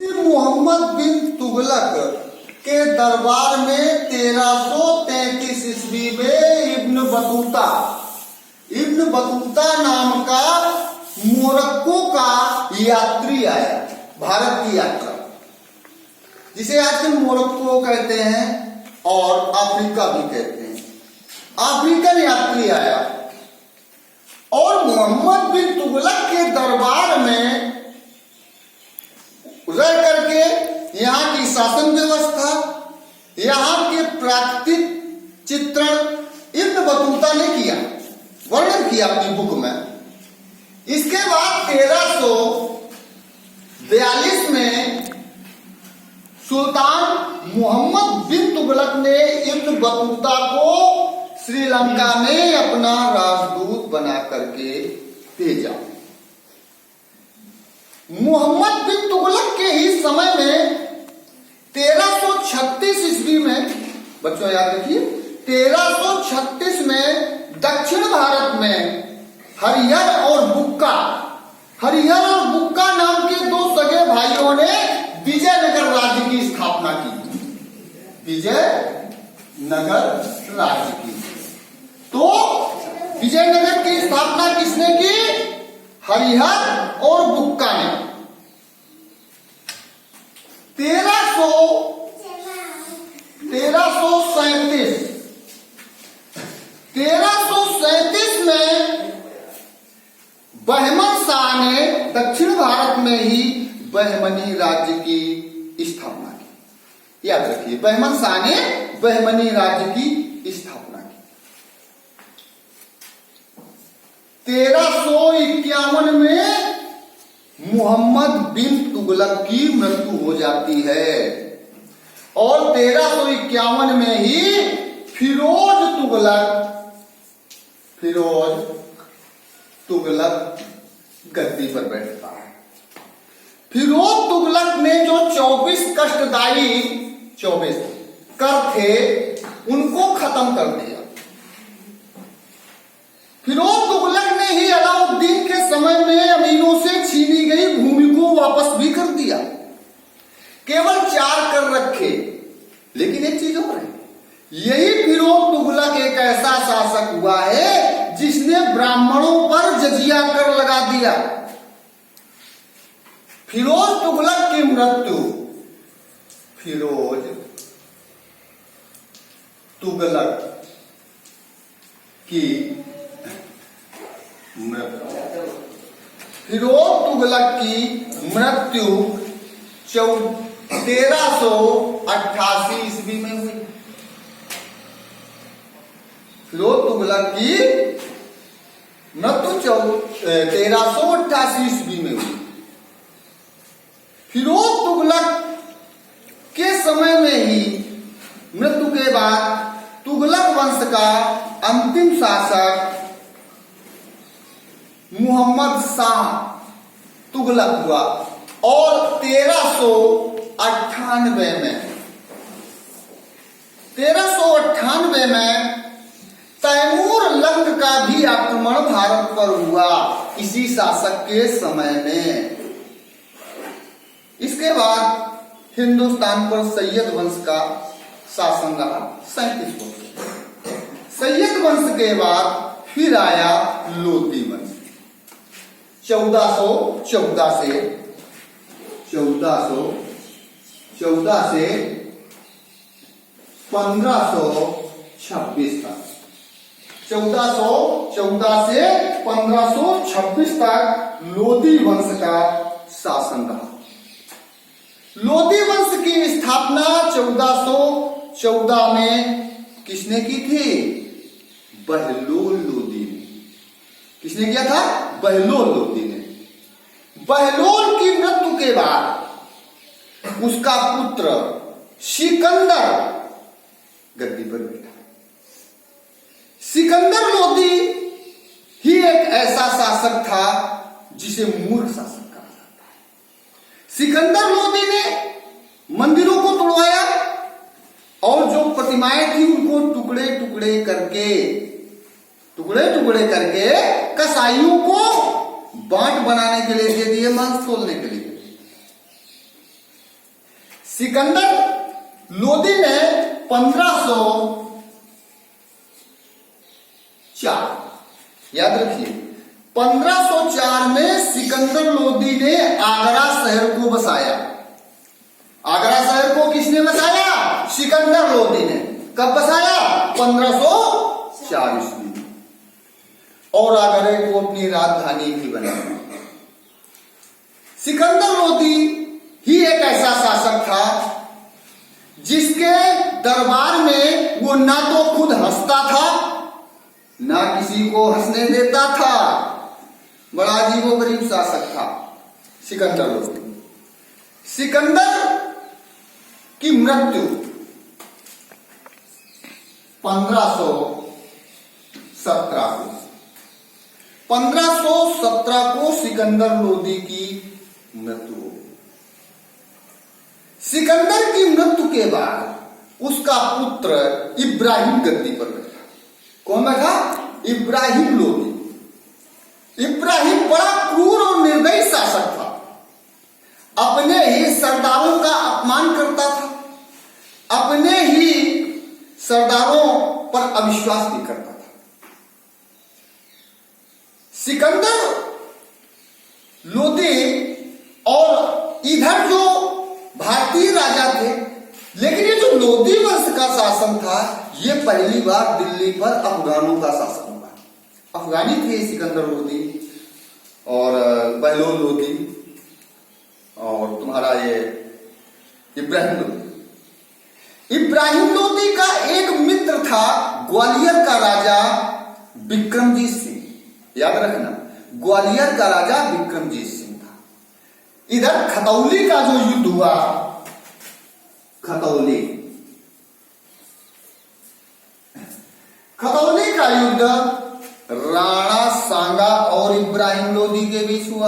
मोहम्मद बिन तुगलक के दरबार में 1333 ईस्वी में इब्न बतूता नाम का मोरक्को का यात्री आया। भारत की यात्रा, जिसे आजकल मोरक्को कहते हैं और अफ्रीका भी कहते हैं। अफ्रीकन यात्री आया और मोहम्मद बिन तुगलक के दरबार में रह करके यहाँ की शासन व्यवस्था, यहाँ के प्राकृतिक चित्रण इब्न बतूता ने किया, वर्णन किया अपनी बुक में। इसके बाद 1342 में सुल्तान मोहम्मद बिन तुगलक ने इब्न बतूता को श्रीलंका में अपना राजदूत बना करके भेजा। मोहम्मद बिन तुगलक के ही समय में 1336 ईस्वी में, बच्चों याद रखिए, 1336 में दक्षिण भारत में हरिहर और बुक्का नाम के दो सगे भाइयों ने विजयनगर राज्य की स्थापना की। विजयनगर राज्य की, तो विजयनगर की स्थापना किसने की? हरिहर और बुक्का ने। 1337 में बहमन शाह ने दक्षिण भारत में ही बहमनी राज्य की स्थापना की। याद रखिए, बहमन शाह ने बहमनी राज्य की स्थापना की। 1351 में मोहम्मद बिन तुगलक की मृत्यु हो जाती है और 1351 में ही फिरोज तुगलक गद्दी पर बैठता है। फिरोज तुगलक ने जो 24 कष्टदायी 24 कर थे, उनको खत्म कर दिया। फिरोज तुगलक ने ही अलाउद्दीन के समय में अमीरों से छीनी गई भूमि को वापस भी कर दिया। केवल 4 कर रखे, लेकिन एक चीज और है, यही फिरोज तुगलक एक ऐसा शासक हुआ है जिसने ब्राह्मणों पर जजिया कर लगा दिया। फिरोज तुगलक की मृत्यु, फिरोज तुगलक की मृत्यु 1388 ईस्वी में हुई। फिरोज तुगलक की मृत्यु 1388 ईस्वी में हुई। फिरोज तुगलक के समय में ही, मृत्यु के बाद, तुगलक वंश का अंतिम शासक मोहम्मद शाह तुगलक हुआ और 1398 में तैमूर लंग का भी आक्रमण भारत पर हुआ, इसी शासक के समय में। इसके बाद हिंदुस्तान पर सैयद वंश का शासन रहा 37 वर्ष। सैयद वंश के बाद फिर आया लोधी वंश। 1414 से 1526 तक, 1414 से 1526 तक लोधी वंश का शासन रहा। लोधी वंश की स्थापना 1414 में किसने की थी? बहलोल लोधी ने। किसने किया था? बहलोल लोधी ने। बहलोल की मृत्यु के बाद उसका पुत्र सिकंदर गद्दी पर बैठा। सिकंदर लोधी ही एक ऐसा शासक था जिसे मूर्ख शासक कहा जाता है। सिकंदर लोधी ने मंदिरों को तोड़वाया और जो प्रतिमाएं थी उनको टुकड़े टुकड़े करके कसाईयों को बांट बनाने के लिए दे दिए, मांस तोलने के लिए। सिकंदर लोदी ने 1504, याद रखिए 1504 में सिकंदर लोदी ने आगरा शहर को बसाया। आगरा शहर को किसने बसाया? सिकंदर लोदी ने। कब बसाया? 1504 ईस्वी में। और आगरा को अपनी राजधानी भी बनाया। सिकंदर लोदी ही एक ऐसा शासक था जिसके दरबार में वो ना तो खुद हंसता था ना किसी को हंसने देता था। बड़ा अजीबोगरीब शासक था सिकंदर लोदी। सिकंदर की मृत्यु 1517 को सिकंदर लोदी की मृत्यु हो गई। सिकंदर की मृत्यु के बाद उसका पुत्र इब्राहिम गद्दी पर बैठा। कौन बैठा? इब्राहिम लोदी। इब्राहिम बड़ा क्रूर और निर्दयी शासक था। अपने ही सरदारों का अपमान करता था, अपने ही सरदारों पर अविश्वास भी करता था। सिकंदर लोदी और इधर जो भारतीय राजा थे, लेकिन ये जो लोदी वंश का शासन था, ये पहली बार दिल्ली पर अफगानों का शासन हुआ। अफगानी थे सिकंदर लोदी और बहलोल लोदी और तुम्हारा ये इब्राहिम लोदी। इब्राहिम लोदी का एक मित्र था ग्वालियर का राजा विक्रमजीत सिंह। याद रखना, ग्वालियर का राजा विक्रमजीत सिंह था। इधर खतौली का जो युद्ध हुआ, खतौली का युद्ध राणा सांगा और इब्राहिम लोदी के बीच हुआ।